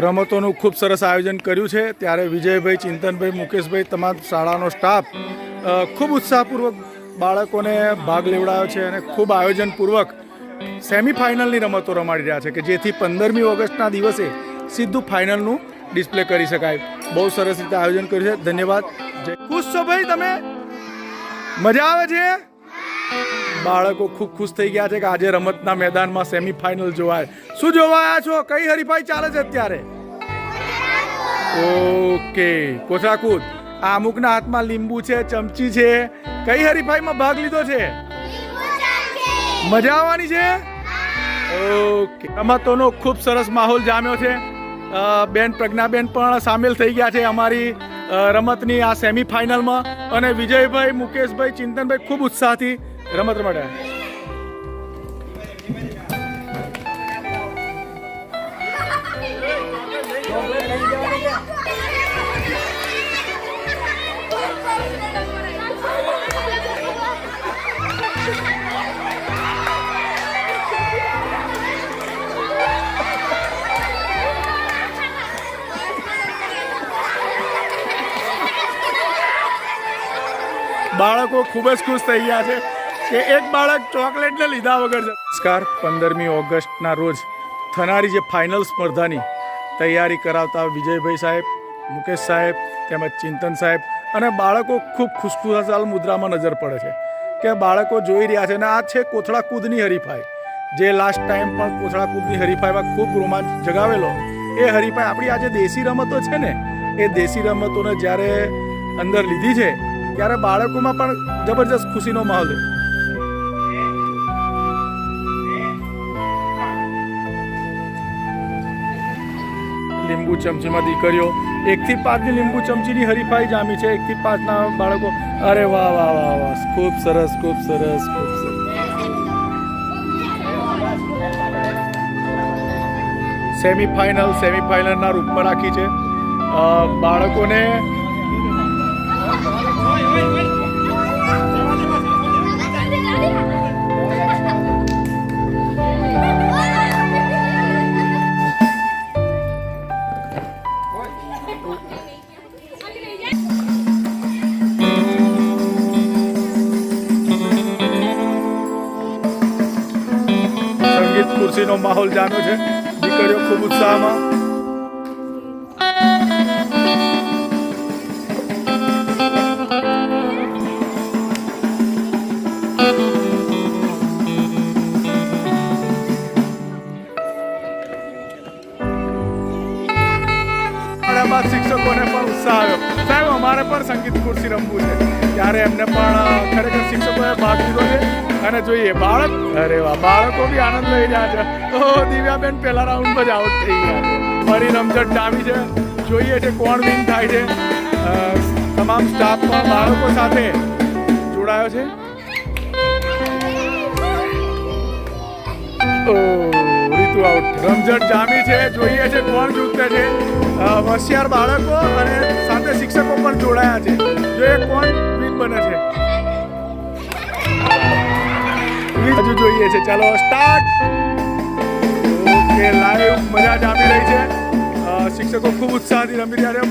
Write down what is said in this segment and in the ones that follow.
રમતોનું ખૂબ સરસ આયોજન કર્યું છે ત્યારે વિજયભાઈ, ચિંતનભાઈ, મુકેશભાઈ, તમામ શાળાનો સ્ટાફ ખૂબ ઉત્સાહપૂર્વક બાળકોને ભાગ લેવડાવ્યો છે અને ખૂબ આયોજનપૂર્વક સેમિફાઇનલની રમતો રમાડી રહ્યા છે કે જેથી 15મી ઓગસ્ટના દિવસે સીધું ફાઇનલનું ડિસ્પ્લે કરી શકાય. બહુ સરસ રીતે આયોજન કર્યું છે. ધન્યવાદ. ખુશ છો ભાઈ તમે? મજા આવે છે? બાળકો ખૂબ ખુશ થઈ ગયા છે કે આજે રમતના મેદાનમાં સેમિફાઇનલ જોવાય. શું જોવા આવ્યા છો? કઈ હરીફાઈ ચાલે છે અત્યારે? ઓકે, કોથળાકૂદ. આ અમુકના હાથમાં લીંબુ છે, ચમચી છે. કઈ હરીફાઈમાં ભાગ લીધો છે? મજા આવવાની છે. ઓકે, રમતોનો ખૂબ સરસ માહોલ જામ્યો છે. બેન પ્રજ્ઞાબેન પણ સામેલ થઈ ગયા છે અમારી રમતની આ સેમિફાઇનલમાં અને વિજયભાઈ, મુકેશભાઈ, ચિંતનભાઈ ખૂબ ઉત્સાહથી રમત રમાડ્યા. બાળકો ખૂબ જ ખુશ થઈ ગયા છે કે એક બાળક ચોકલેટને લીધા વગર છે. નમસ્કાર. 15મી ઓગસ્ટના રોજ થનારી જે ફાઇનલ સ્પર્ધાની તૈયારી કરાવતા વિજયભાઈ સાહેબ, મુકેશ સાહેબ તેમજ ચિંતન સાહેબ અને બાળકો ખૂબ ખુશખુશાલ મુદ્રામાં નજર પડે છે કે બાળકો જોઈ રહ્યા છે. અને આ છે કોથળાકૂદની હરીફાઈ, જે લાસ્ટ ટાઈમ પણ કોથળાકૂદની હરીફાઈમાં ખૂબ રોમાંચ જગાવેલો. એ હરીફાઈ આપણી આજે દેશી રમતો છે ને, એ દેશી રમતોને જ્યારે અંદર લીધી છે ત્યારે બાળકોમાં પણ જબરજસ્ત ખુશીનો માહોલ છે. લીંબુ ચમચીમાં દીકરીઓ 1 થી 5ની લીંબુ ચમચીની હરીફાઈ જામી છે. 1 થી 5ના બાળકો. અરે વાહ વાહ વાહ વાહ, ખૂબ સરસ, ખૂબ સરસ, ખૂબ સરસ. સેમિફાઇનલના રૂપમાં રાખી છે બાળકોને. સંગીત ખુરશીનો માહોલ જામ્યો છે. દીકરીઓ ખૂબ ઉત્સાહમાં. શિક્ષકોને પણ ઉત્સાહ આવ્યો. સાહેબ, અમારે પણ સંગીત ખુરશી રમવું છે. ત્યારે એમને પણ ખરેખર શિક્ષકોએ ભાગ લીધો છે અને જોઈએ બાળક. અરે વાહ, બાળકો બી આનંદ લઈ રહ્યા છે. તો દિવ્યાબેન પહેલા રાઉન્ડમાં જ આઉટ થઈ ગયા છે. ફરી રમઝટ જામી છે. જોઈએ છે કોણ વિન થાય છે. તમામ સ્ટાફ પણ બાળકો સાથે જોડાયો છે. આઉટ. રમઝટ જામી છે. જોઈએ છે કોણ જીતે છે. હોશિયાર બાળકો અને સાથે શિક્ષકો પણ જોડાયા છે. જોઈએ કોણ વિન બને છે. હજુ જોઈએ છે. ચાલો સ્ટાર્ટ. ઓકે, લાઈવ મજા જામી રહી છે. શિક્ષકો ખૂબ ઉત્સાહથી રમી રહ્યા છે.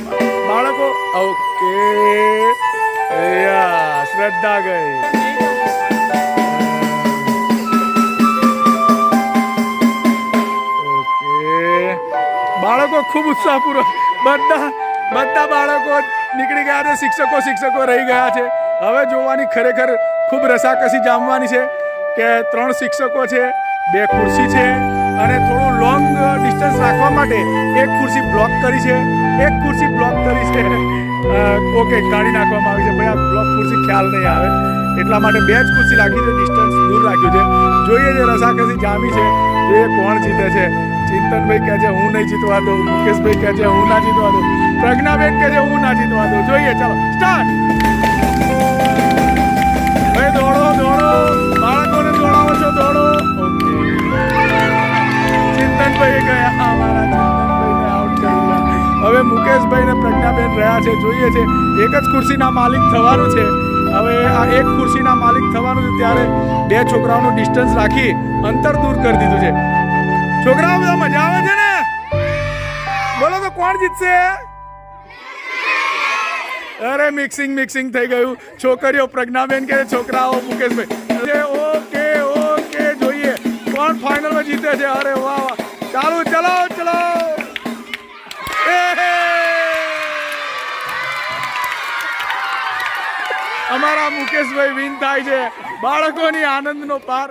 બાળકો. ઓકે, શ્રદ્ધા ગઈ. બાળકો ખૂબ ઉત્સાહપૂર્વક બધા બાળકો નીકળી ગયા છે. શિક્ષકો રહી ગયા છે. હવે જોવાની ખરેખર ખૂબ રસાકસી જામવાની છે કે 3 શિક્ષકો છે, 2 ખુરશી છે અને થોડું લોંગ ડિસ્ટન્સ રાખવા માટે 1 ખુરશી બ્લોક કરી છે. 1 ખુરશી બ્લોક કરી છે. ઓકે, કાઢી નાખવામાં આવી છે. ભાઈ, આ બ્લોક ખુરશી ખ્યાલ નહીં આવે એટલા માટે 2 જ ખુરશી રાખી છે. ડિસ્ટન્સ દૂર રાખ્યું છે. જોઈએ છે રસાકસી જામી છે. જોઈએ કોણ જીતે છે. ચિંતનભાઈ કહે છે હું નહીં જીતવા દઉં. મુકેશભાઈ કહે છે હું ના જીતવા દઉં. પ્રજ્ઞાબેન કહે છે હું ના જીતવા દઉં. જોઈએ, ચાલો સ્ટાર્ટ. ભાઈ દોડો દોડો, બાળકોને દોડાવો છો, દોડો. ઓકે, ચિંતનભાઈ ગયા. અમારા ચિંતનભાઈને આઉટ કરી દીધા. હવે મુકેશભાઈ ને પ્રજ્ઞાબેન રહ્યા છે. જોઈએ છે એક જ ખુરશીના માલિક થવાનું છે. હવે આ 1 ખુરશીના માલિક થવાનું છે ત્યારે 2 છોકરાઓનું ડિસ્ટન્સ રાખી અંતર દૂર કરી દીધું છે. છોકરાઓ બધા મજા આવે છે ને? બોલો તો કોણ જીતશે? અરે મિક્સિંગ થઈ ગયું. છોકરીઓ પ્રજ્ઞાબેન કે છોકરાઓ મુકેશભાઈ. ઓકે ઓકે, જોઈએ કોણ ફાઇનલમાં જીતે છે. અરે વાહ વાહ, ચાલો ચલો. અમારા મુકેશભાઈ વિન થાય છે. બાળકોની આનંદનો પાર.